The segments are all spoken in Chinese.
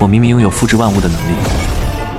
我明明拥有复制万物的能力，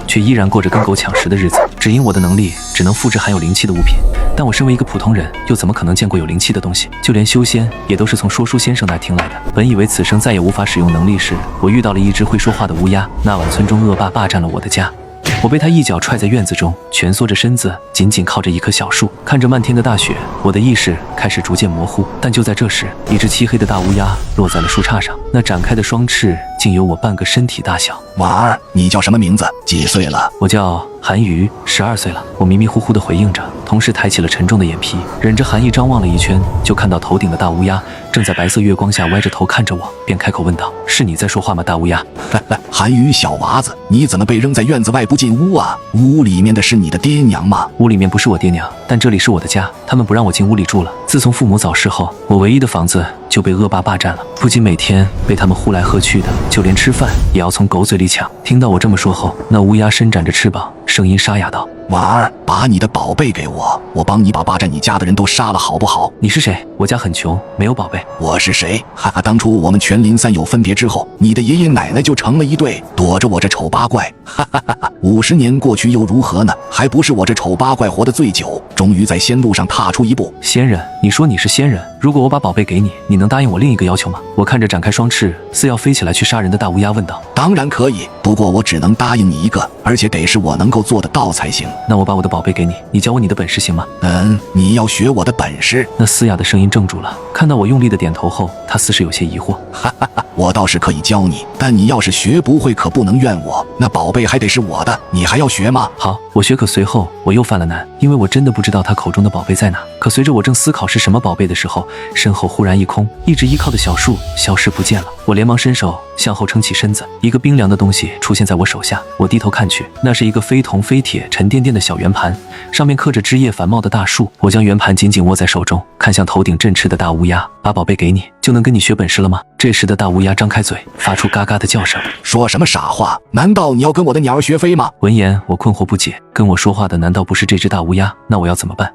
却依然过着跟狗抢食的日子。只因我的能力只能复制含有灵气的物品，但我身为一个普通人，又怎么可能见过有灵气的东西？就连修仙也都是从说书先生那听来的。本以为此生再也无法使用能力时，我遇到了一只会说话的乌鸦。那晚村中恶霸霸占了我的家，我被他一脚踹在院子中，蜷缩着身子，紧紧靠着一棵小树，看着漫天的大雪，我的意识开始逐渐模糊。但就在这时，一只漆黑的大乌鸦落在了树杈上，那展开的双翅竟有我半个身体大小。娃儿，你叫什么名字？几岁了？我叫韩瑜，12岁了。我迷迷糊糊地回应着，同时抬起了沉重的眼皮，忍着寒意张望了一圈，就看到头顶的大乌鸦正在白色月光下歪着头看着我，便开口问道：“是你在说话吗，大乌鸦？”韩瑜小娃子，你怎么被扔在院子外不进屋啊？屋里面的是你的爹娘吗？屋里面不是我爹娘，但这里是我的家，他们不让我进屋里住了。自从父母早逝后，我唯一的房子就被恶霸霸占了，不仅每天被他们呼来喝去的，就连吃饭也要从狗嘴里抢。听到我这么说后，那乌鸦伸展着翅膀，声音沙哑道：“娃儿，把你的宝贝给我，我帮你把霸占你家的人都杀了，好不好？”你是谁？我家很穷，没有宝贝。我是谁？哈哈，当初我们全林三友分别之后，你的爷爷奶奶就成了一对，躲着我这丑八怪。哈哈哈哈！50年过去又如何呢？还不是我这丑八怪活得最久，终于在仙路上踏出一步。仙人？你说你是仙人？如果我把宝贝给你，你能答应我另一个要求吗？我看着展开双翅，似要飞起来去杀人的大乌鸦问道。当然可以，不过我只能答应你一个，而且得是我能够做得到才行。那我把我的宝贝给你，你教我你的本事行吗？你要学我的本事？那嘶哑的声音怔住了，看到我用力的点头后，他似是有些疑惑。哈哈哈，我倒是可以教你，但你要是学不会，可不能怨我。那宝贝还得是我的，你还要学吗？好，我学。可随后我又犯了难，因为我真的不知道他口中的宝贝在哪。可随着我正思考是什么宝贝的时候，身后忽然一空，一直依靠的小树消失不见了。我连忙伸手向后撑起身子，一个冰凉的东西出现在我手下。我低头看去，那是一个非铜非铁沉甸甸的小圆盘，上面刻着枝叶繁茂的大树。我将圆盘紧紧握在手中，看向头顶振翅的大乌鸦，把宝贝给你，就能跟你学本事了吗？这时的大乌鸦张开嘴，发出嘎嘎的叫声。说什么傻话？难道你要跟我的鸟儿学飞吗？闻言，我困惑不解，跟我说话的难道不是这只大乌鸦？那我要怎么办？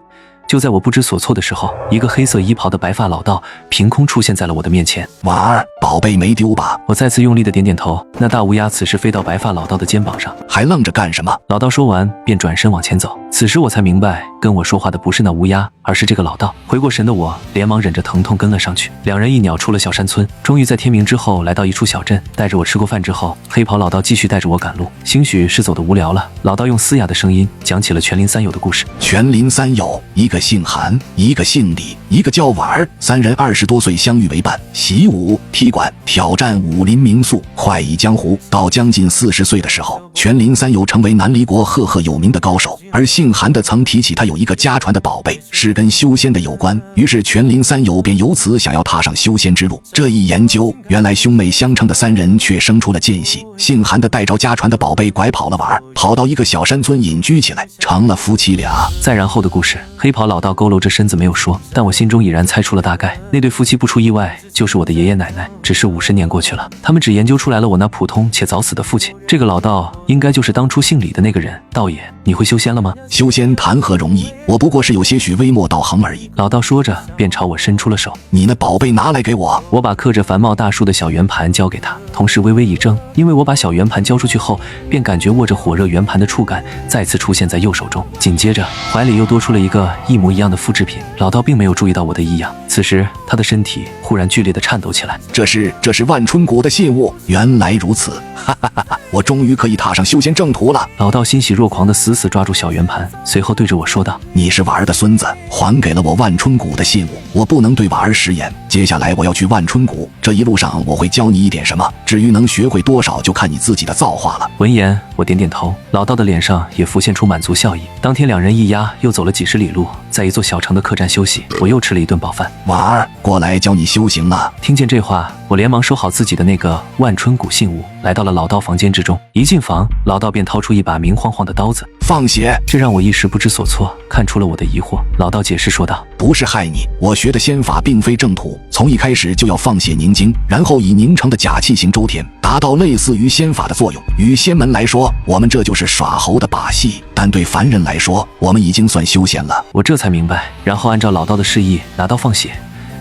就在我不知所措的时候，一个黑色衣袍的白发老道凭空出现在了我的面前。娃儿，宝贝没丢吧？我再次用力的点点头。那大乌鸦此时飞到白发老道的肩膀上，还愣着干什么？老道说完便转身往前走。此时我才明白，跟我说话的不是那乌鸦，而是这个老道。回过神的我连忙忍着疼痛跟了上去，两人一鸟出了小山村，终于在天明之后来到一处小镇。带着我吃过饭之后，黑袍老道继续带着我赶路。兴许是走得无聊了，老道用嘶哑的声音讲起了全林三友的故事。全林三友，一个姓韩，一个姓李，一个叫婉儿，三人20多岁相遇为伴，习武、踢馆、挑战武林名宿，快意江湖。到将近40岁的时候，全林三友成为南离国赫赫有名的高手，而姓韩的曾提起他有一个家传的宝贝，是跟修仙的有关，于是全林三友便由此想要踏上修仙之路。这一研究，原来兄妹相称的三人却生出了间隙。姓韩的带着家传的宝贝拐跑了婉儿，跑到一个小山村隐居起来，成了夫妻俩。再然后的故事，黑袍老道佝偻着身子没有说，但我心中已然猜出了大概。那对夫妻不出意外就是我的爷爷奶奶，只是50年过去了，他们只研究出来了我那普通且早死的父亲。这个老道应该就是当初姓李的那个人。道爷，你会修仙了吗？修仙谈何容易，我不过是有些许微末道行而已。老道说着便朝我伸出了手。你那宝贝拿来给我。我把刻着繁茂大树的小圆盘交给他，同时微微一怔，因为我把小圆盘交出去后，便感觉握着火热圆盘的触感再次出现在右手中，紧接着怀里又多出了一个一模一样的复制品。老道并没有注意到我的异样，此时他的身体忽然剧烈的颤抖起来。这是万春谷的信物，原来如此，哈哈哈哈！我终于可以踏上修仙正途了。老道欣喜若狂的死死抓住小圆盘，随后对着我说道：“你是婉儿的孙子，还给了我万春谷的信物，我不能对婉儿食言。接下来我要去万春谷，这一路上我会教你一点什么，至于能学会多少，就看你自己的造化了。”闻言，我点点头，老道的脸上也浮现出满足笑意。当天两人一押又走了几十里路，在一座小城的客栈休息，我又吃了一顿饱饭。婉儿，过来教你修行了。听见这话，我连忙收好自己的那个万春谷信物，来到了老道房间之中。一进房，老道便掏出一把明晃晃的刀子，放血。这让我一时不知所措，看出了我的疑惑。老道解释说道：“不是害你，我学的仙法并非正途，从一开始就要放血凝精，然后以凝成的假气行周天，达到类似于仙法的作用。与仙门来说，我们这就是耍猴的把戏，但对凡人来说，我们已经算修仙了。”我这才明白，然后按照老道的示意拿刀放血，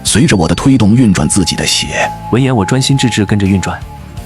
随着我的推动运转自己的血。闻言，我专心致志跟着运转。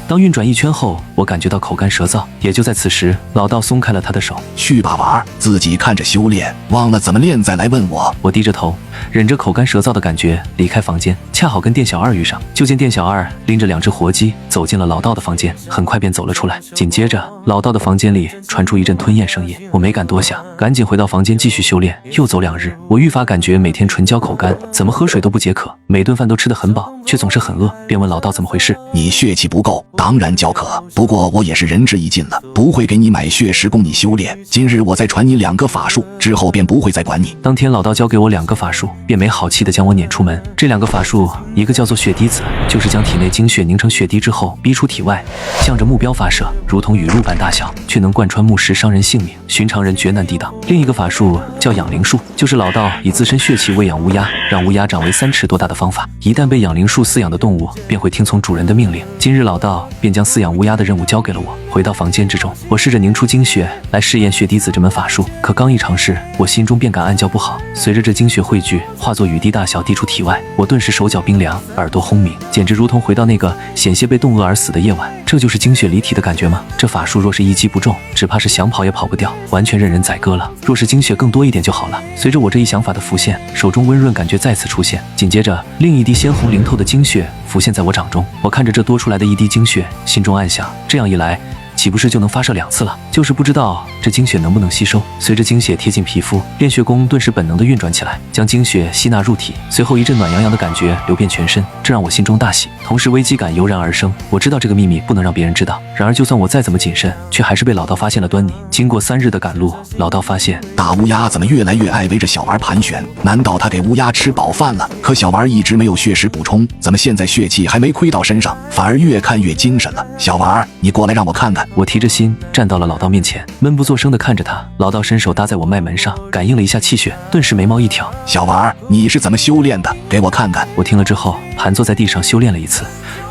当运转一圈后，我感觉到口干舌燥。也就在此时，老道松开了他的手。去吧，娃儿，自己看着修炼，忘了怎么练再来问我。我低着头，忍着口干舌燥的感觉离开房间，恰好跟店小二遇上。就见店小二拎着2只活鸡走进了老道的房间，很快便走了出来。紧接着，老道的房间里传出一阵吞咽声音。我没敢多想，赶紧回到房间继续修炼。又走2日，我愈发感觉每天唇焦口干，怎么喝水都不解渴，每顿饭都吃得很饱，却总是很饿，便问老道怎么回事。你血气不够，当然焦渴。不过我也是仁至义尽了，不会给你买血石供你修炼。今日我再传你2个法术，之后便不会再管你。当天老道教给我2个法术，便没好气地将我撵出门。这2个法术，一个叫做血滴子，就是将体内精血凝成血滴之后逼出体外，向着目标发射，如同雨露般大小，却能贯穿木石，伤人性命，寻常人绝难抵挡。另一个法术叫养灵术，就是老道以自身血气喂养乌鸦，让乌鸦长为3尺多大的方法。一旦被养灵术饲养的动物，便会听从主人的命令。今日老道便将饲养乌鸦的任务交给了我。回到房间之中，我试着凝出精血来试验血滴子这门法术，可刚一尝试，我心中便感暗叫不好。随着这精血汇聚，化作雨滴大小滴出体外，我顿时手脚冰凉，耳朵轰鸣，简直如同回到那个险些被冻饿而死的夜晚。这就是精血离体的感觉吗？这法术若是一击不中，只怕是想跑也跑不掉，完全任人宰割了。若是精血更多一点就好了。随着我这一想法的浮现，手中温润感觉再次出现，紧接着另一滴鲜红灵透的精血浮现在我掌中。我看着这多出来的一滴精血，心中暗想，这样一来岂不是就能发射2次了？就是不知道这精血能不能吸收。随着精血贴近皮肤，炼血功顿时本能地运转起来，将精血吸纳入体。随后一阵暖洋洋的感觉流遍全身，这让我心中大喜，同时危机感油然而生。我知道这个秘密不能让别人知道，然而就算我再怎么谨慎，却还是被老道发现了端倪。经过3日的赶路，老道发现大乌鸦怎么越来越爱围着小娃盘旋？难道他给乌鸦吃饱饭了？可小娃一直没有血食补充，怎么现在血气还没亏到身上，反而越看越精神了？小娃，你过来让我看看。我提着心站到了老道面前，闷不作声地看着他。老道伸手搭在我脉门上，感应了一下气血，顿时眉毛一挑：小娃，你是怎么修炼的？给我看看。我听了之后，盘坐在地上修炼了1次。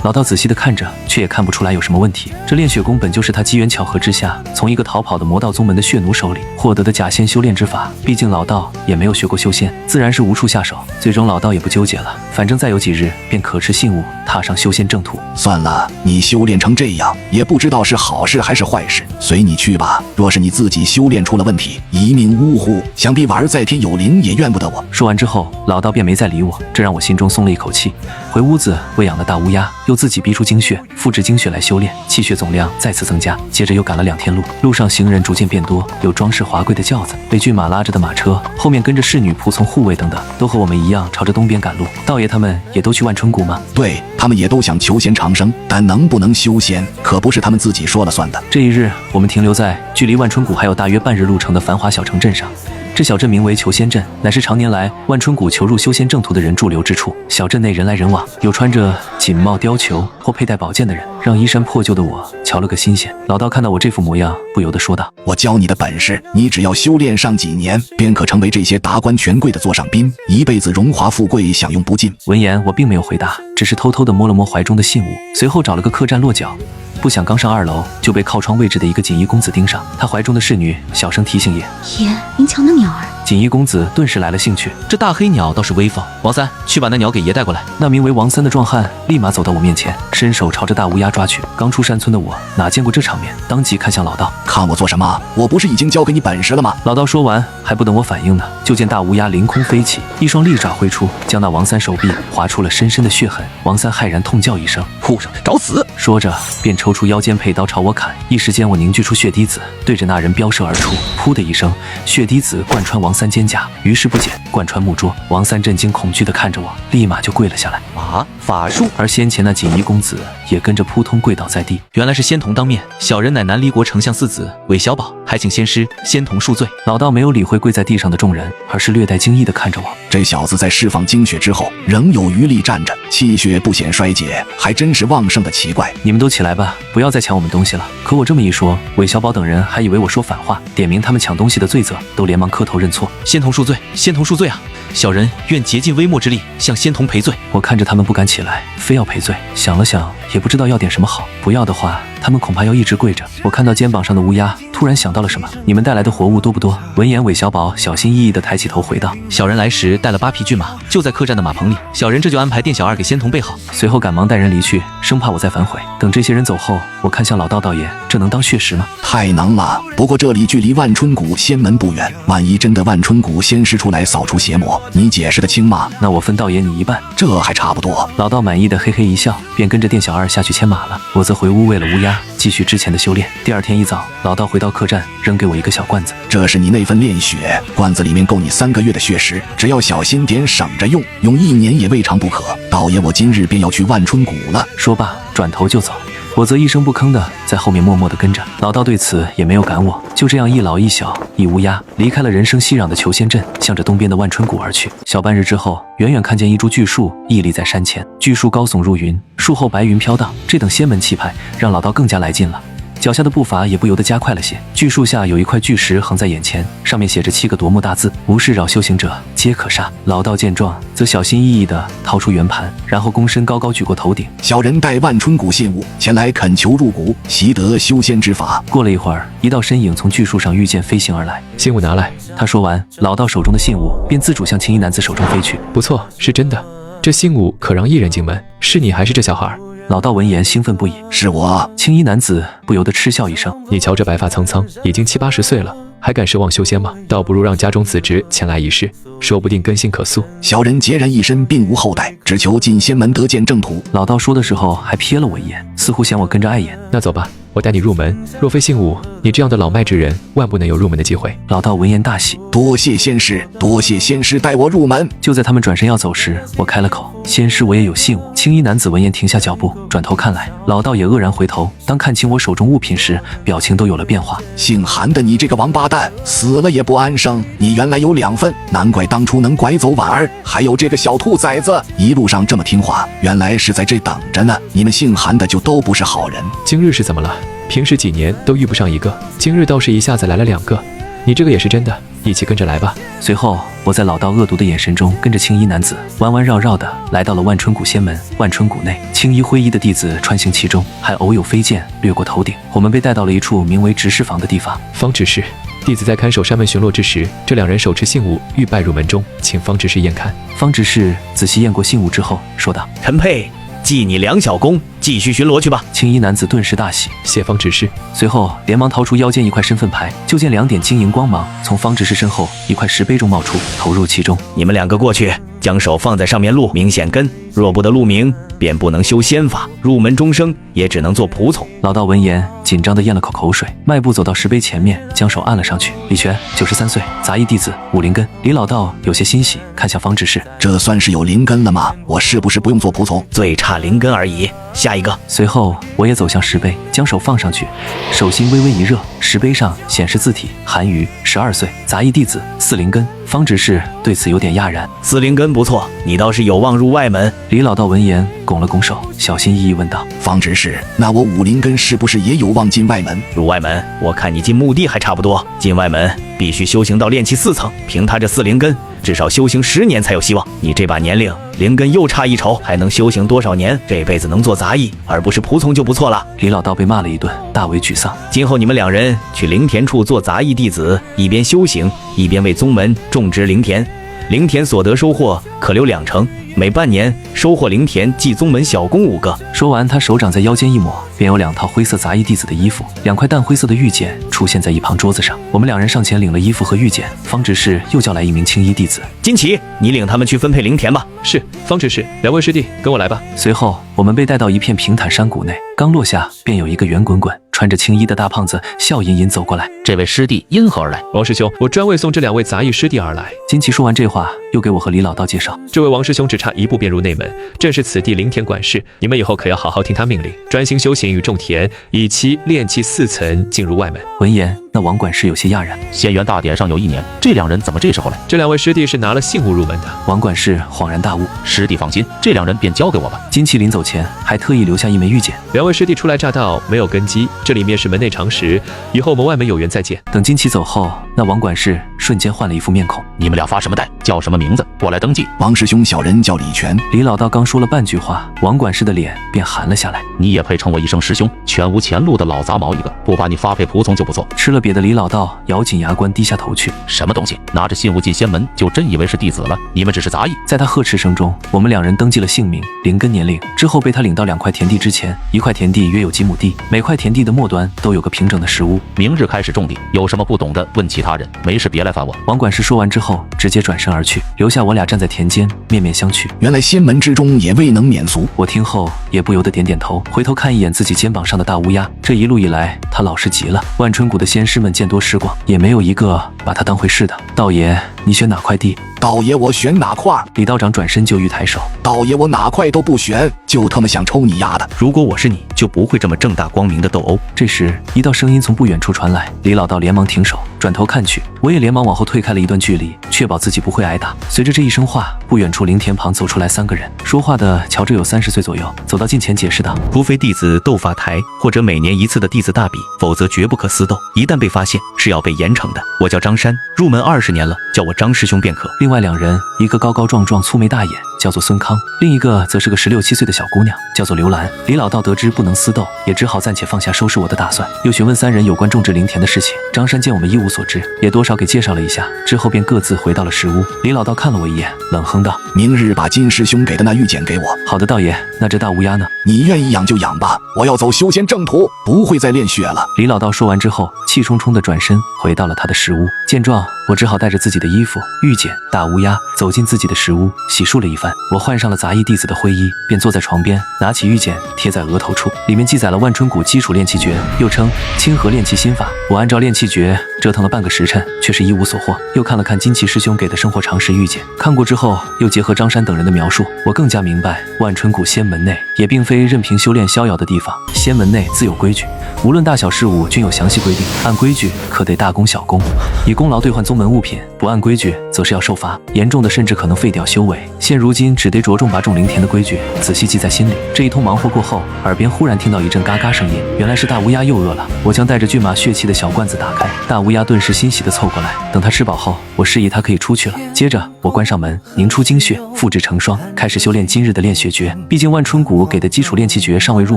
老道仔细地看着，却也看不出来有什么问题。这炼血功本就是他机缘巧合之下，从一个逃跑的魔道宗门的血奴手里获得的假仙修炼之法。毕竟老道也没有学过修仙，自然是无处下手。最终老道也不纠结了，反正再有几日便可持信物，踏上修仙正途。算了，你修炼成这样，也不知道是好事还是坏事，随你去吧。若是你自己修炼出了问题，一命呜呼，想必娃儿在天有灵也怨不得我。说完之后，老道便没再理我，这让我心中松了一口气。回屋子喂养了大乌鸦，又自己逼出精血，复制精血来修炼，气血总量再次增加。接着又赶了2天路，路上行人逐渐变多，有装饰华贵的轿子，被骏马拉着的马车，后面跟着侍女仆从护卫等等，都和我们一样朝着东边赶路。道爷他们也都去万春谷吗？对，他们也都想求仙长生，但能不能修仙，可不是他们自己说了算的。这一日，我们停留在距离万春谷还有大约半日路程的繁华小城镇上。这小镇名为求仙镇，乃是常年来万春谷求入修仙正途的人驻留之处。小镇内人来人往，有穿着锦帽貂裘或佩戴宝剑的人，让衣衫破旧的我瞧了个新鲜。老道看到我这副模样，不由得说道：我教你的本事，你只要修炼上几年，便可成为这些达官权贵的座上宾，一辈子荣华富贵享用不尽。闻言，我并没有回答，只是偷偷地摸了摸怀中的信物，随后找了个客栈落脚。不想刚上2楼，就被靠窗位置的一个锦衣公子盯上。他怀中的侍女小声提醒爷：爷，您瞧那鸟儿。锦衣公子顿时来了兴趣，这大黑鸟倒是威风。王三，去把那鸟给爷带过来。那名为王三的壮汉立马走到我面前，伸手朝着大乌鸦抓去。刚出山村的我哪见过这场面，当即看向老道：看我做什么？我不是已经教给你本事了吗？老道说完，还不等我反应呢，就见大乌鸦凌空飞起，一双利爪挥出，将那王三手臂划出了深深的血痕。王三骇然痛叫一声：畜生，找死！说着便抽出腰间佩刀朝我砍。一时间我凝聚出血滴子，对着那人飙射而出。噗的一声，血滴子贯穿王三肩胛，于是不减，贯穿木桌。王三震惊恐惧地看着我，立马就跪了下来。啊，法术！而先前那锦衣公子也跟着扑通跪倒在地。原来是仙童当面，小人乃南离国丞相4子韦小宝，还请仙师仙童恕罪。老道没有理会跪在地上的众人，而是略带惊异地看着我。这小子在释放精血之后，仍有余力站着，气血不显衰竭，还真是旺盛的奇怪。你们都起来吧，不要再抢我们东西了。可我这么一说，韦小宝等人还以为我说反话，点名他们抢东西的罪责，都连忙磕头认错。仙童恕罪，仙童恕罪啊！小人愿竭尽微末之力向仙童赔罪。我看着他们不敢起来，非要赔罪，想了想，也不知道要点什么好。不要的话，他们恐怕要一直跪着。我看到肩膀上的乌鸦，突然想到了什么。你们带来的活物多不多？闻言，韦小宝小心翼翼地抬起头回道：小人来时带了8匹骏马，就在客栈的马棚里。小人这就安排店小二给仙童备好。随后赶忙带人离去，生怕我再反悔。等这些人走后，我看向老道爷，这能当血食吗？太能了。不过这里距离万春谷仙门不远，万一真的万春谷仙师出来扫除邪魔，你解释得清吗？那我分道爷你一半，这还差不多。老道满意的嘿嘿一笑，便跟着店小二下去牵马了。我则回屋喂了乌鸦，继续之前的修炼。第二天一早，老道回到客栈，扔给我一个小罐子，这是你那份炼血，罐子里面够你3个月的血食，只要小心点，省着用，用1年也未尝不可。道爷，我今日便要去万春谷了。说罢，转头就走。我则一声不吭的在后面默默地跟着。老道对此也没有赶我，就这样一老一小一乌鸦离开了人声熙攘的求仙镇，向着东边的万春谷而去。小半日之后，远远看见一株巨树屹立在山前，巨树高耸入云，树后白云飘荡，这等仙门气派让老道更加来劲了。脚下的步伐也不由得加快了些。巨树下有一块巨石横在眼前，上面写着7个夺目大字：无事扰修行者，皆可杀。老道见状，则小心翼翼地掏出圆盘，然后躬身高高举过头顶。小人带万春谷信物前来恳求入谷，习得修仙之法。过了一会儿，一道身影从巨树上御剑飞行而来。信物拿来。他说完，老道手中的信物便自主向青衣男子手中飞去。不错，是真的。这信物可让1人进门，是你还是这小孩？老道闻言兴奋不已。是我。青衣男子不由得嗤笑一声。你瞧这白发苍苍，已经70、80岁了，还敢奢望修仙吗？倒不如让家中子侄前来一试，说不定根性可塑。小人孑然一身，并无后代，只求进仙门得见正途。老道说的时候还瞥了我一眼，似乎嫌我跟着碍眼。那走吧，我带你入门。若非信物，你这样的老迈之人，万不能有入门的机会。老道闻言大喜，多谢仙师，多谢仙师带我入门。就在他们转身要走时，我开了口：仙师，我也有信物。青衣男子闻言停下脚步，转头看来，老道也愕然回头。当看清我手中物品时，表情都有了变化。姓韩的你这个王八蛋，死了也不安生。你原来有2份，难怪当初能拐走婉儿，还有这个小兔崽子，一路上这么听话，原来是在这等着呢。你们姓韩的就都不是好人。今日是怎么了？平时几年都遇不上一个，今日倒是一下子来了2个。你这个也是真的，一起跟着来吧。随后，我在老道恶毒的眼神中，跟着青衣男子弯弯绕绕的来到了万春谷仙门。万春谷内，青衣灰衣的弟子穿行其中，还偶有飞剑掠过头顶。我们被带到了一处名为执事房的地方。方执事，弟子在看守山门巡逻之时，这2人手持信物欲拜入门中，请方执事验看。方执事仔细验过信物之后，说道：陈佩，记你2小功，继续巡逻去吧。青衣男子顿时大喜，谢方执事。随后连忙掏出腰间一块身份牌，就见2点晶莹光芒从方执事身后一块石碑中冒出，投入其中。你们2个过去，将手放在上面录明显根，若不得录明，便不能修仙法，入门终生也只能做仆从。老道闻言紧张地咽了口水，迈步走到石碑前面，将手按了上去。李全，93岁，杂役弟子，武灵根。李老道有些欣喜，看向方执事，这算是有灵根了吗？我是不是不用做仆从？最差灵根而已。下一个。随后我也走向石碑，将手放上去，手心微微一热，石碑上显示字体：韩瑜，12岁，杂役弟子，4灵根。方执事对此有点讶然。4灵根不错，你倒是有望入外门。李老道闻言拱了拱手，小心翼翼问道：方执事，那我5灵根是不是也有望进外门？入外门，我看你进墓地还差不多。进外门必须修行到炼气4层，凭他这4灵根，至少修行10年才有希望。你这把年龄，灵根又差一筹，还能修行多少年？这辈子能做杂役，而不是仆从就不错了。李老道被骂了一顿，大为沮丧。今后你们2人去灵田处做杂役弟子，一边修行，一边为宗门种植灵田。灵田所得收获可留2成，每半年收获灵田祭宗门小工5个。说完，他手掌在腰间一抹，便有2套灰色杂役弟子的衣服，2块淡灰色的玉简出现在一旁桌子上。我们2人上前领了衣服和玉简，方执事又叫来一名青衣弟子。金奇，你领他们去分配灵田吧。是，方执事，2位师弟跟我来吧。随后我们被带到一片平坦山谷内，刚落下便有一个圆滚滚穿着青衣的大胖子笑吟吟走过来。这位师弟因何而来？王师兄，我专为送这2位杂役师弟而来。金奇说完这话，又给我和李老道介绍，这位王师兄只差1步便入内门，正是此地灵田管事。你们以后可要好好听他命令，专心修行与种田，以期炼气4层进入外门。闻言，那那王管事有些讶然。仙元大典尚有1年，这2人怎么这时候来？这2位师弟是拿了信物入门的。王管事恍然大悟，师弟放心，这2人便交给我吧。金麒麟走前还特意留下一枚玉简。2位师弟初来乍到，没有根基，这里面是门内常识，以后我们外门有缘再见。等金奇走后，那王管事瞬间换了一副面孔。你们俩发什么呆？叫什么名字？过来登记。王师兄，小人叫李全。李老道刚说了半句话，王管事的脸便寒了下来。你也配称我一声师兄？全无前路的老杂毛一个，不把你发配仆从就不错。吃了瘪的李老道咬紧牙关，低下头去。什么东西？拿着信物进仙门，就真以为是弟子了？你们只是杂役。在他呵斥声中，我们2人登记了姓名、灵根、年龄，之后被他领到2块田地之前。1块田地约有几亩地，每块田地的末端都有个平整的石屋。明日开始种地，有什么不懂的问其他人，没事别来烦我。王管事说完之后，直接转身而去，留下我俩站在田间，面面相觑。原来仙门之中也未能免俗。我听后也不由得点点头，回头看一眼自己肩膀上的大乌鸦。这一路以来，他老实极了。万春谷的仙师们见多识广，也没有一个把他当回事的。道爷，你选哪块地？道爷，我选哪块？李道长转身就欲抬手。道爷，我哪块都不选，就他妈想抽你丫的！如果我是你，就不会这么正大光明的斗殴。这时，一道声音从不远处传来，李老道连忙停手，转头看去，我也连忙往后退开了一段距离，确保自己不会挨打。随着这一声话，不远处灵田旁走出来3个人，说话的瞧着有30岁左右，走到近前解释道：除非弟子斗法台或者每年1次的弟子大比，否则绝不可私斗，一旦被发现是要被严惩的。我叫张山，入门20年了，叫我张师兄便可。另外2人，一个高高壮壮、粗眉大眼，叫做孙康；另一个则是个16、17岁的小姑娘，叫做刘兰。李老道得知不能私斗，也只好暂且放下收拾我的打算，又询问3人有关种植灵田的事情。张山见我们一无所知，也多少给介绍了一下，之后便各自回到了石屋。李老道看了我一眼，冷哼道：明日把金师兄给的那玉简给我。好的，道爷。那这大乌鸦呢？你愿意养就养吧，我要走修仙正途，不会再练血了。李老道说完之后，气冲冲地转身回到了他的石屋。见状，我只好带着自己的衣服、玉简、大乌鸦走进自己的石屋，洗漱了一番。我换上了杂役弟子的灰衣，便坐在床边，拿起玉简贴在额头处，里面记载了万春谷基础炼气诀，又称清河炼气心法。我按照炼气诀折腾了半个时辰，却是一无所获。又看了看金奇师兄给的生活常识玉简，看过之后，又结合张山等人的描述，我更加明白万春谷仙门内也并非任凭修炼逍遥的地方，仙门内自有规矩，无论大小事务均有详细规定，按规矩可得大功小功，以功劳兑换宗门物品，不按规矩则是要受罚，严重的甚至可能废掉修为。现如今只得着重把种灵田的规矩仔细记在心里。这一通忙活过后，耳边忽然听到一阵嘎嘎声音，原来是大乌鸦又饿了。我将带着骏马血气的小罐子打开，大乌鸦顿时欣喜地凑过来。等它吃饱后，我示意它可以出去了。接着我关上门，凝出精血，复制成霜，开始修炼今日的炼血诀。毕竟万春谷给的基础炼气诀尚未入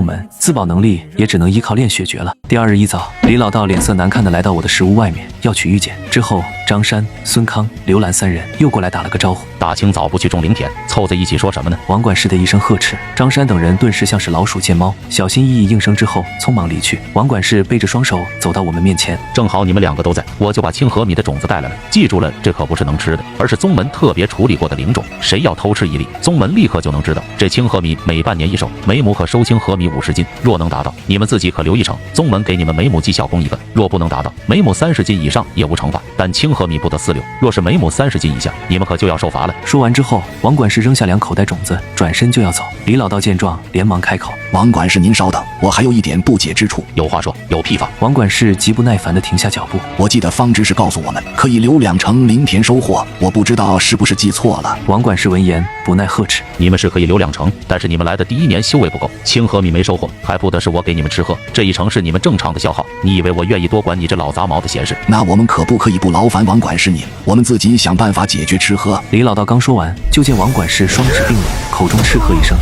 门，自保能力也只能依靠炼血诀了。第2日一早，李老道脸色难看地来到我的石屋外面，要取玉简。之后，张山、孙康、刘兰3人又过来打了个招呼。大清早不去种灵田，凑在一起说什么呢？王管事的一声呵斥，张山等人顿时像是老鼠见猫，小心翼翼应声之后，匆忙离去。王管事背着双手走到我们面前，正好你们2个都在，我就把清河米的种子带来了。记住了，这可不是能吃的，而是宗门特别处理过的灵种。谁要偷吃1粒，宗门立刻就能知道。这清河米每半年1收，每亩可收清河米50斤。若能达到，你们自己可留1成，宗门给你们每亩记小功1分；若不能达到，每亩30斤以上也无惩罚，但清河米不得私留。若是每亩30斤以下，你们可就要受罚了。说完之后，王管事扔下2口袋种子，转身就要走。李老道见状，连忙开口：王管事您稍等，我还有一点不解之处。有话说，有屁法。王管事极不耐烦地停下脚步。我记得方知识告诉我们，可以留2成灵田收获，我不知道是不是记错了。王管事闻言不耐呵斥：你们是可以留2成，但是你们来的第1年修为不够，清河米没收获，还不得是我给你们吃喝？这1成是你们正常的消耗，你以为我愿意多管你这老杂毛的闲事？那我们可不可以不劳烦王管事您，我们自己想办法解决吃喝？李老道刚说完，就见王管事双指并拢，口中斥喝一声，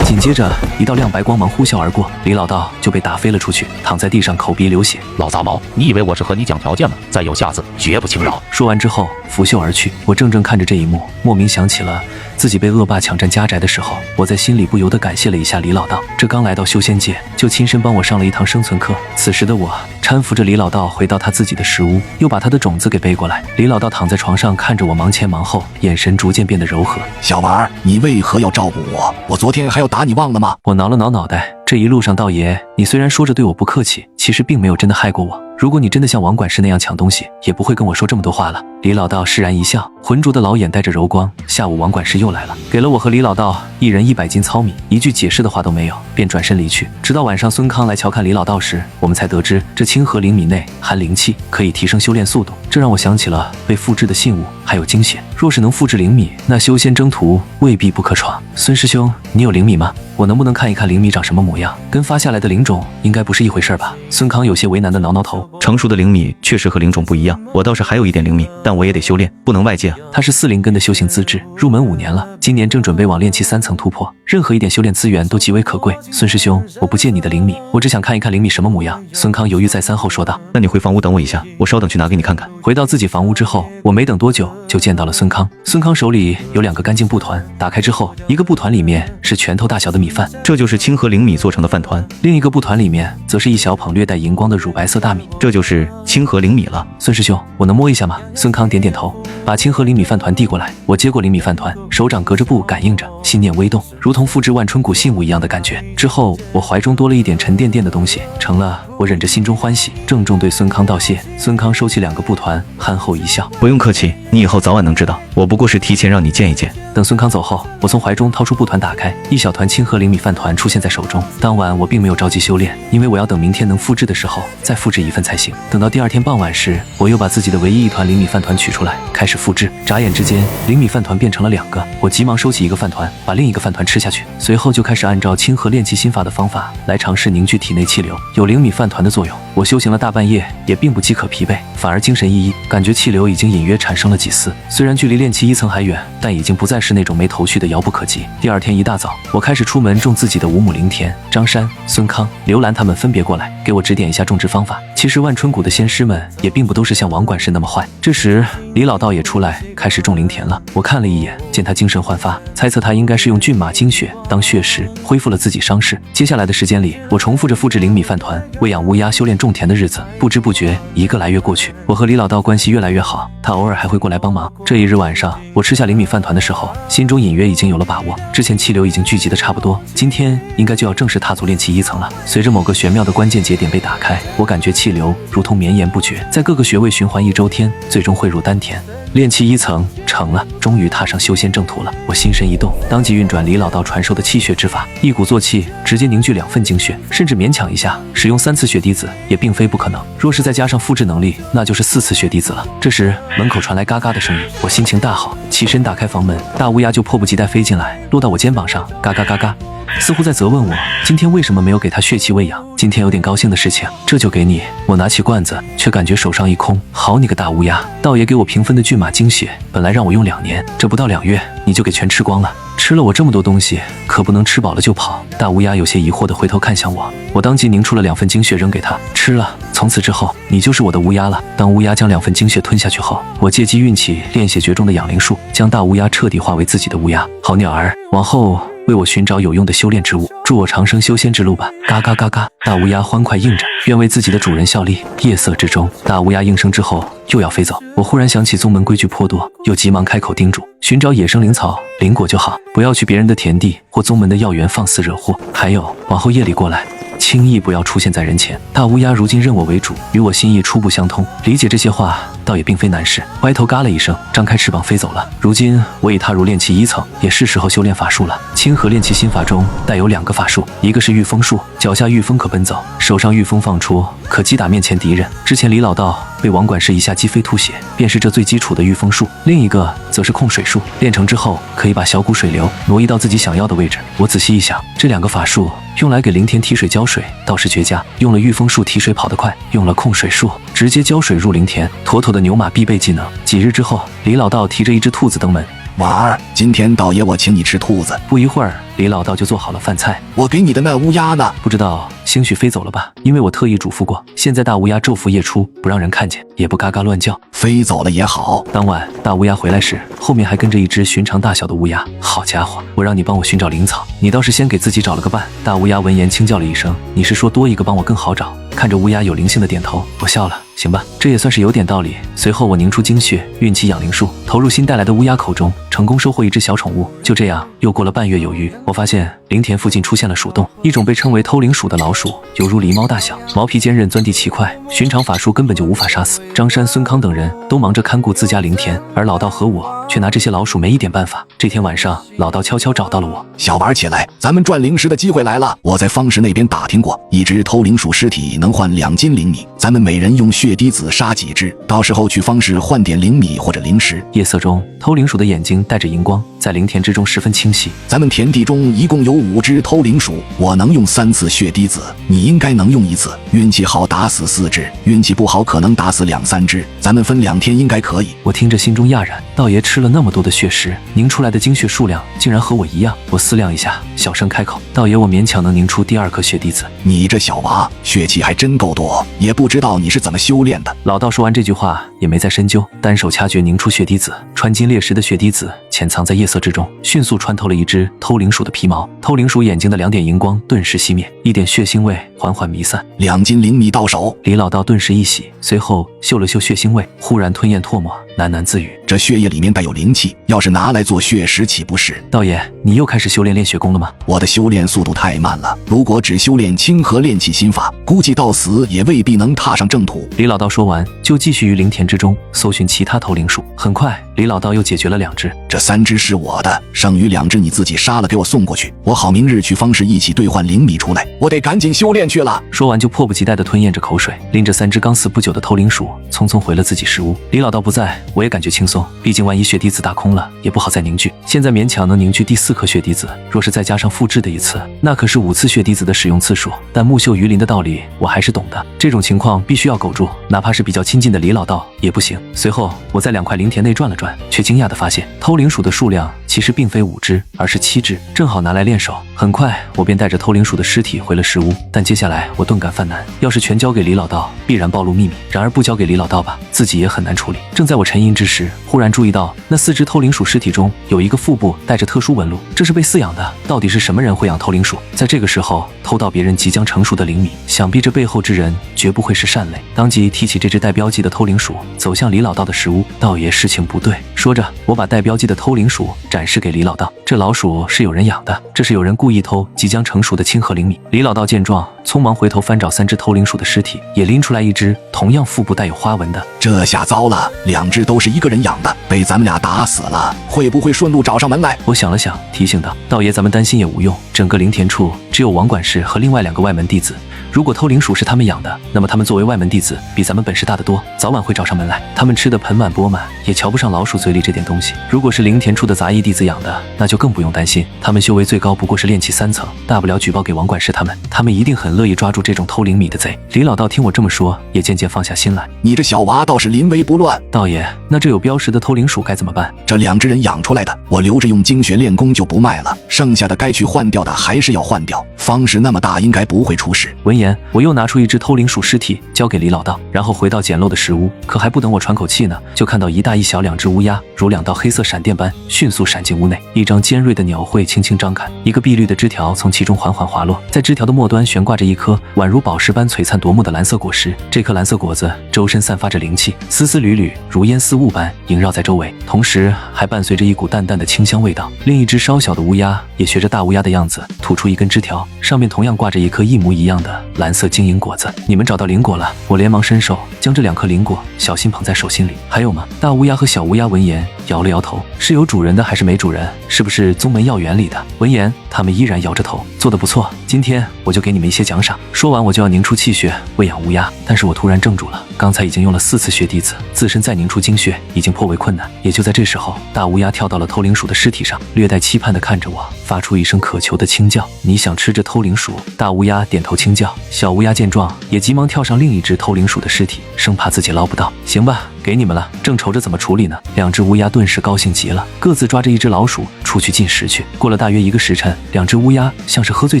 紧接着一道亮白光芒呼啸而过，李老道就被打飞了出去，躺在地上口鼻流血。老杂毛，你以为我是和你讲条件吗？再有下次，绝不轻饶。说完之后拂袖而去。我怔怔看着这一幕，莫名想起了自己被恶霸抢占家宅的时候，我在心里不由得感谢了一下李老道，这刚来到修仙界就亲身帮我上了一堂生存课。此时的我搀扶着李老道回到他自己的石屋，又把他的种子给背过来。李老道躺在床上看着我忙前忙后，眼神逐渐变得柔和。小娃儿，你为何要照顾我？我昨天还要打你忘了吗？我挠了挠脑袋，这一路上道爷，你虽然说着对我不客气，其实并没有真的害过我。如果你真的像王管事那样抢东西，也不会跟我说这么多话了。李老道释然一笑，浑浊的老眼带着柔光。下午王管事又来了，给了我和李老道一人100斤糙米，一句解释的话都没有，便转身离去。直到晚上孙康来瞧看李老道时，我们才得知这清河灵米内含灵气，可以提升修炼速度。这让我想起了被复制的信物，还有精血。若是能复制灵米，那修仙征途未必不可闯。孙师兄，你有灵米吗？我能不能看一看灵米长什么模样？跟发下来的灵种应该不是一回事吧？孙康有些为难的挠挠头。成熟的灵米确实和灵种不一样，我倒是还有一点灵米，但我也得修炼，不能外借。他是4灵根的修行资质，入门5年了，今年正准备往炼气3层突破，任何一点修炼资源都极为可贵。孙师兄，我不借你的灵米，我只想看一看灵米什么模样。孙康犹豫再三后说道。那你回房屋等我一下，我稍等去拿给你看看。回到自己房屋之后，我没等多久就见到了孙康。孙康手里有2个干净布团，打开之后，一个布团里面是拳头大小的米饭，这就是清河灵米做成的饭团；另一个布团里面则是一小捧略带荧光的乳白色大米，这就是清河灵米了。孙师兄，我能摸一下吗？孙康点点头，把清河灵米饭团递过来。我接过灵米饭团，手掌隔着布感应着，心念微动，如同复制万春谷信物一样的感觉。之后我怀中多了一点沉甸甸的东西，成了我忍着心中欢喜，郑重对孙康道谢。孙康收起2个布团，憨厚一笑，不用客气，你以后早晚能知道，我不过是提前让你见一见。等孙康走后，我从怀中掏出布团打开，一小团清河灵米饭团出现在手中。当晚我并没有着急修炼，因为我要等明天能复制的时候再复制1份才行。等到第2天傍晚时，我又把自己的唯一一团灵米饭团取出来，开始复制。眨眼之间，灵米饭团变成了2个。我急忙收起1个饭团，把另一个饭团吃下去，随后就开始按照清河炼气心法的方法来尝试凝聚体内气流。有灵米饭团的作用，我修行了大半夜也并不饥渴疲惫，反而精神奕奕，感觉气流已经隐约产生了几丝。虽然距离炼气1层还远，但已经不再是那种没头绪的遥不可及。第2天一大早，我开始出门种自己的5亩灵田。张山、孙康、刘兰他们分别过来给我指点一下种植方法。其实万春谷的仙师们也并不都是像王管事那么坏。这时李老道也出来开始种灵田了。我看了一眼，见他精神焕发，猜测他应该是用骏马精血当血食，恢复了自己伤势。接下来的时间里，我重复着复制灵米饭团，喂养乌鸦，修炼种田的日子不知不觉1个来月过去。我和李老道关系越来越好，他偶尔还会过来帮忙。这一日晚上，我吃下灵米饭团的时候，心中隐约已经有了把握，之前气流已经聚集的差不多，今天应该就要正式踏足炼气1层了。随着某个玄妙的关键节点被打开，我感觉气流如同绵延不绝，在各个穴位循环1周天，最终汇入丹田。炼气1层成了，终于踏上修仙正途了。我心神一动，当即运转李老道传授的气血之法，一鼓作气，直接凝聚2份精血，甚至勉强一下使用3次血滴子也并非不可能。若是再加上复制能力，那就是4次血滴子了。这时门口传来嘎嘎的声音，我心情大好，起身打开房门，大乌鸦就迫不及待飞进来，落到我肩膀上，嘎嘎嘎嘎，似乎在责问我今天为什么没有给他血气喂养。今天有点高兴的事情，这就给你。我拿起罐子，却感觉手上一空。好你个大乌鸦，道爷给我平分的骏马精血，本来让我用2年，这不到2月你就给全吃光了。吃了我这么多东西，可不能吃饱了就跑。大乌鸦有些疑惑地回头看向我，我当即凝出了2份精血扔给他，吃了。从此之后，你就是我的乌鸦了。当乌鸦将2份精血吞下去后，我借机运起炼血诀中的养灵术，将大乌鸦彻底化为自己的乌鸦。好鸟儿，往后为我寻找有用的修炼之物，助我长生修仙之路吧。嘎嘎嘎嘎，大乌鸦欢快应着，愿为自己的主人效力。夜色之中，大乌鸦应声之后又要飞走。我忽然想起宗门规矩颇多，又急忙开口叮嘱：寻找野生灵草灵果就好，不要去别人的田地或宗门的药园放肆惹祸。还有，往后夜里过来，轻易不要出现在人前。大乌鸦如今认我为主，与我心意初步相通，理解这些话倒也并非难事。歪头嘎了一声，张开翅膀飞走了。如今我已踏入炼气1层，也是时候修炼法术了。清河炼气心法中带有2个法术，一个是御风术，脚下御风可奔走，手上御风放出可击打面前敌人。之前李老道被王管事一下击飞吐血，便是这最基础的御风术。另一个则是控水术，练成之后可以把小股水流挪移到自己想要的位置。我仔细一想，这2个法术用来给灵田提水浇水倒是绝佳，用了御风术提水跑得快，用了控水术直接浇水入灵田，妥妥的牛马必备技能。几日之后，李老道提着一只兔子登门，娃儿，今天道爷我请你吃兔子。不一会儿，李老道就做好了饭菜。我给你的那乌鸦呢？不知道，兴许飞走了吧？因为我特意嘱咐过，现在大乌鸦昼伏夜出，不让人看见，也不嘎嘎乱叫。飞走了也好。当晚大乌鸦回来时，后面还跟着一只寻常大小的乌鸦。好家伙，我让你帮我寻找灵草，你倒是先给自己找了个伴。大乌鸦闻言轻叫了一声，你是说多一个帮我更好找？看着乌鸦有灵性的点头，我笑了。行吧，这也算是有点道理。随后我凝出精血，运起养灵术，投入新带来的乌鸦口中，成功收获一只小宠物。就这样，又过了半月有余，我发现灵田附近出现了鼠洞，一种被称为偷灵鼠的老鼠，犹如狸猫大小，毛皮坚韧，钻地奇快，寻常法术根本就无法杀死。张山、孙康等人都忙着看顾自家灵田，而老道和我却拿这些老鼠没一点办法。这天晚上，老道悄悄找到了我，小玩起来，咱们赚灵石的机会来了。我在方石那边打听过，一只偷灵鼠尸体能换2斤灵米，咱们每人用血滴子杀几只，到时候去方石换点灵米或者灵石。夜色中，偷灵鼠的眼睛带着荧光，在灵田之中十分清晰。咱们田地中一共有5只偷灵鼠，我能用3次血滴子，你应该能用1次。运气好打死4只，运气不好可能打死2、3只，咱们分2天应该可以。我听着心中讶然，道爷吃了那么多的血石，凝出来的精血数量竟然和我一样。我思量一下，小声开口：“道爷，我勉强能凝出第2颗血滴子。”你这小娃血气还真够多，也不知道你是怎么修炼的。老道说完这句话，也没再深究，单手掐诀凝出血滴子，穿金裂石的血滴子潜藏在夜色之中，迅速穿透了一只偷灵鼠的皮毛。偷灵鼠眼睛的2点荧光顿时熄灭，一点血腥味缓缓弥散。2斤灵米到手，李老道顿时一喜，随后嗅了嗅血腥味，忽然吞咽唾沫，喃喃自语：“这血液里面带有灵气，要是拿来做血石，岂不是？”道爷，你又开始修炼练血功了吗？我的修炼速度太慢了，如果只修炼清河炼气心法，估计到死也未必能踏上正途。李老道说完，就继续于灵田之中搜寻其他偷灵鼠。很快，李老道又解决了2只，这3只是我的，剩余2只你自己杀了给我送过去，我好明日去方石一起兑换灵米出来。我得赶紧修炼去了。说完就迫不及待地吞咽着口水，拎着3只刚死不久的偷灵鼠，匆匆回了自己石屋。李老道不在，我也感觉轻松，毕竟万一血滴子打空了，也不好再凝聚。现在勉强能凝聚第4颗血滴子，若是再加上复制的1次，那可是5次血滴子的使用次数。但木秀于林的道理我还是懂的，这种情况必须要苟住，哪怕是比较亲近的李老道也不行。随后我在2块灵田内转了转，却惊讶地发现偷灵鼠的数量其实并非5只，而是7只，正好拿来练手。很快我便带着偷灵鼠的尸体回了石屋，但接下来我顿感犯难，要是全交给李老道，必然暴露秘密；然而不交给李老道吧，自己也很难处理。正在我沉吟之时，忽然注意到那4只偷灵鼠尸体中有一个腹部带着特殊纹路，这是被饲养的。到底是什么人会养偷灵鼠？在这个时候偷到别人即将成熟的灵米，想必这背后之人绝不会是善类。当即提起这只带标记的偷灵鼠，走向李老道的石屋。道爷，事情不对。说着，我把带标记的偷灵鼠展示给李老道。这老鼠是有人养的，这是有人故意偷即将成熟的清河灵米。李老道见状，匆忙回头翻找3只偷灵鼠的尸体，也拎出来1只同样腹部带有花纹的。这下糟了，2只都是一个人养的，被咱们俩打死了，会不会顺路找上门来？我想了想，提醒道：“道爷，咱们担心也无用，整个灵田处只有王管事和另外2个外门弟子。如果偷灵鼠是他们养的，那么他们作为外门弟子，比咱们本事大得多，早晚会找上门来。他们吃得盆满钵满，也瞧不上老鼠嘴里这点东西。如果是灵田处的杂役弟子养的，那就更不用担心，他们修为最高不过是炼气3层，大不了举报给王管事他们，他们一定很乐意抓住这种偷灵米的贼。”李老道听我这么说，也渐渐放下心来。你这小娃倒是临危不乱。道爷，那这有标识的偷灵鼠该怎么办？这2只人养出来的，我留着用精血炼功就不卖了，剩下的该去换掉的还是要换掉。方石那么大，应该不会出事。闻言，我又拿出1只偷灵鼠尸体交给李老道，然后回到简陋的石屋。可还不等我喘口气呢，就看到一大一小2只乌鸦如2道黑色闪电般迅速闪进屋内。一张尖锐的鸟喙轻轻张开，一个碧绿的枝条从其中缓缓滑落，在枝条的末端悬挂着一颗宛如宝石般璀璨夺目的蓝色果实。这颗蓝色果子周身散发着灵气，丝丝缕缕如烟似雾般萦绕在周围，同时还伴随着一股淡淡的清香味道。另一只稍小的乌鸦也学着大乌鸦的样子吐出一根枝条，上面同样挂着一颗一模一样的蓝色晶莹果子。你们找到灵果了？我连忙伸手将这2颗灵果小心捧在手心里。还有吗？大乌鸦和小乌鸦闻言摇了摇头，是有主人的还是没主人？是不是宗门药园里的？闻言他们依然摇着头。做得不错，今天我就给你们一些奖赏。说完我就要凝出气血喂养乌鸦，但是我突然怔住了，刚才已经用了4次血滴子，自身再凝出精血已经颇为困难。也就在这时候，大乌鸦跳到了偷灵鼠的尸体上，略带期盼地看着我，发出一声渴求的轻叫。你想吃这偷灵鼠？大乌鸦点头轻叫。小乌鸦见状也急忙跳上另一只偷灵鼠的尸体，生怕自己捞不到。行吧，给你们了。正愁着怎么处理呢，2只乌鸦顿时高兴极了，各自抓着1只老鼠出去进食去。过了大约1个时辰，2只乌鸦像是喝醉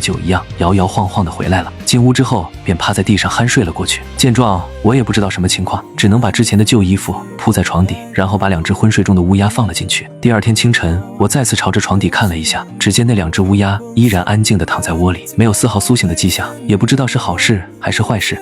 酒一样摇摇晃晃地回来了。进屋之后便趴在地上酣睡了过去。见状我也不知道什么情况，只能把之前的旧衣服铺在床底，然后把2只昏睡中的乌鸦放了进去。第2天清晨，我再次朝着床底看了一下，只见那2只乌鸦依然安静地躺在窝里，没有丝毫苏醒的迹象，也不知道是好事还是坏事。